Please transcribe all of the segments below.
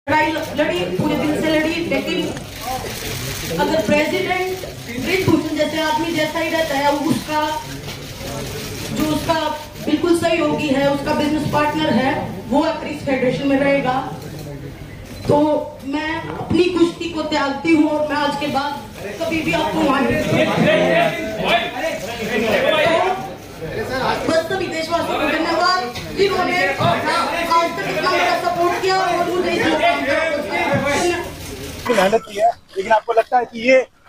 लड़ाई लड़ी, पूरे दिन से लड़ी, लेकिन अगर प्रेसिडेंट ब्रिजभूषण जैसे आदमी जैसा ही रहता है, उसका जो उसका बिल्कुल सहयोगी है, उसका बिजनेस पार्टनर है, वो अगर इस फेडरेशन में रहेगा तो मैं अपनी कुश्ती को त्यागती हूँ और मैं आज के बाद कभी भी आपको बस सभी देशवासियों को धन्यवाद जिन्होंने आज तक इतना मेरा सपोर्ट किया और मुझे मेहनत की है। लेकिन आपको लगता है कि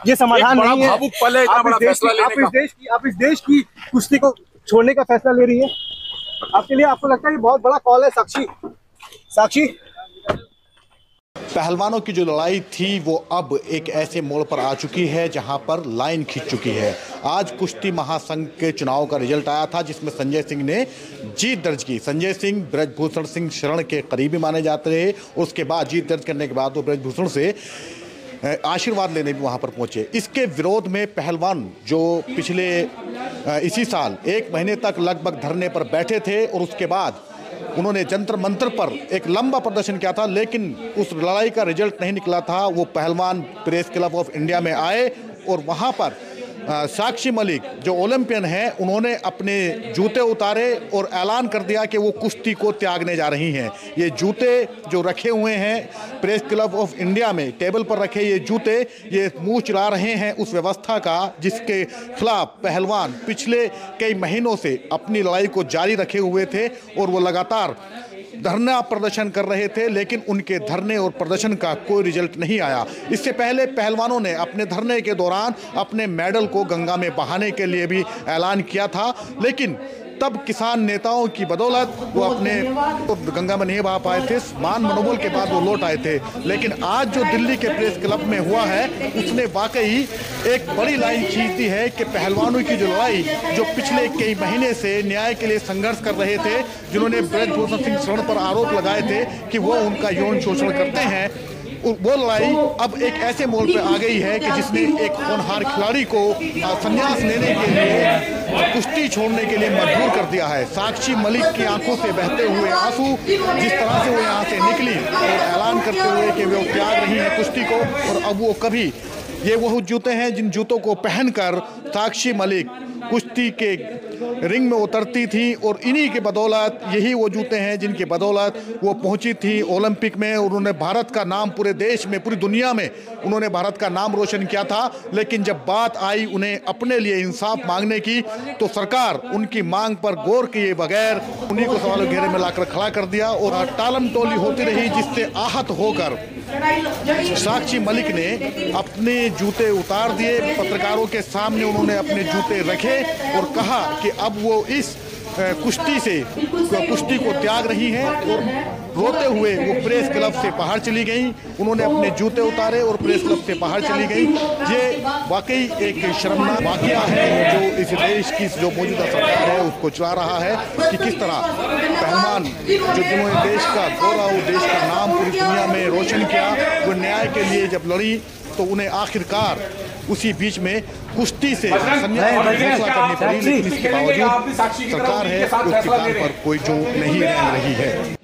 ये समाधान नहीं है? भावुक पल है इतना बड़ा फैसला लेने का। आप इस देश की कुश्ती को छोड़ने का फैसला ले रही है। आपके लिए आपको लगता है कि बहुत बड़ा कॉल है? साक्षी पहलवानों की जो लड़ाई थी वो अब एक ऐसे मोड़ पर आ चुकी है जहां पर लाइन खिंच चुकी है। आज कुश्ती महासंघ के चुनाव का रिजल्ट आया था जिसमें संजय सिंह ने जीत दर्ज की। संजय सिंह ब्रजभूषण सिंह शरण के करीबी माने जाते रहे। उसके बाद जीत दर्ज करने के बाद वो ब्रजभूषण से आशीर्वाद लेने भी वहां पर पहुंचे। इसके विरोध में पहलवान जो पिछले इसी साल 1 महीने तक लगभग धरने पर बैठे थे और उसके बाद उन्होंने जंतर मंतर पर एक लंबा प्रदर्शन किया था, लेकिन उस लड़ाई का रिजल्ट नहीं निकला था। वो पहलवान प्रेस क्लब ऑफ इंडिया में आए और वहां पर साक्षी मलिक जो ओलंपियन हैं उन्होंने अपने जूते उतारे और ऐलान कर दिया कि वो कुश्ती को त्यागने जा रही हैं। ये जूते जो रखे हुए हैं प्रेस क्लब ऑफ इंडिया में टेबल पर रखे ये जूते, ये मुंह चला रहे हैं उस व्यवस्था का जिसके खिलाफ पहलवान पिछले कई महीनों से अपनी लड़ाई को जारी रखे हुए थे और वो लगातार धरना प्रदर्शन कर रहे थे, लेकिन उनके धरने और प्रदर्शन का कोई रिजल्ट नहीं आया। इससे पहले पहलवानों ने अपने धरने के दौरान अपने मेडल को गंगा में बहाने के लिए भी ऐलान किया था, लेकिन तब किसान नेताओं की बदौलत वो अपने तो गंगा में नहीं बहा पाए थे। मान मनोबल के बाद वो लौट आए थे। लेकिन आज जो दिल्ली के प्रेस क्लब में हुआ है उसने वाकई एक बड़ी लाइन खींच दी है कि पहलवानों की जो लड़ाई जो पिछले कई महीने से न्याय के लिए संघर्ष कर रहे थे, जिन्होंने ब्रजभूषण सिंह शरण पर आरोप लगाए थे कि वो उनका यौन शोषण करते हैं, वो लड़ाई अब एक ऐसे मोड़ पे आ गई है कि जिसने एक होनहार खिलाड़ी को संन्यास लेने के लिए कुश्ती छोड़ने के लिए मजबूर कर दिया है। साक्षी मलिक की आंखों से बहते हुए आंसू, जिस तरह से वो यहाँ से निकली और ऐलान करते हुए कि वो त्याग रही है कुश्ती को और अब वो कभी, ये वो जूते हैं जिन जूतों को पहनकर साक्षी मलिक कुश्ती के रिंग में उतरती थी और इन्हीं के बदौलत, यही वो जूते हैं जिनके बदौलत वो पहुंची थी ओलंपिक में। उन्होंने भारत का नाम पूरे देश में, पूरी दुनिया में उन्होंने भारत का नाम रोशन किया था। लेकिन जब बात आई उन्हें अपने लिए इंसाफ मांगने की तो सरकार उनकी मांग पर गौर किए बगैर उन्हीं को सवालों घेरे में लाकर खड़ा कर दिया और टालम टोली होती रही, जिससे आहत होकर साक्षी मलिक ने अपने जूते उतार दिए। पत्रकारों के सामने उन्होंने अपने जूते रखे और कहा कि अब वो इस कुश्ती को त्याग रही हैं और रोते हुए वो प्रेस क्लब से बाहर चली गई। उन्होंने अपने जूते उतारे और प्रेस क्लब से बाहर चली गई। ये वाकई एक शर्मनाक वाकया है जो इस देश की जो मौजूदा सरकार है उसको चला रहा है कि किस तरह पहलवान जो जिन्होंने देश का गौरव, देश का नाम पूरी दुनिया में रोशन किया, वो न्याय के लिए जब लड़ी तो उन्हें आखिरकार उसी बीच में कुश्ती से संन्यास करनी पड़ी। लेकिन इसके बावजूद सरकार है उसके पर कोई जो नहीं रह रही है।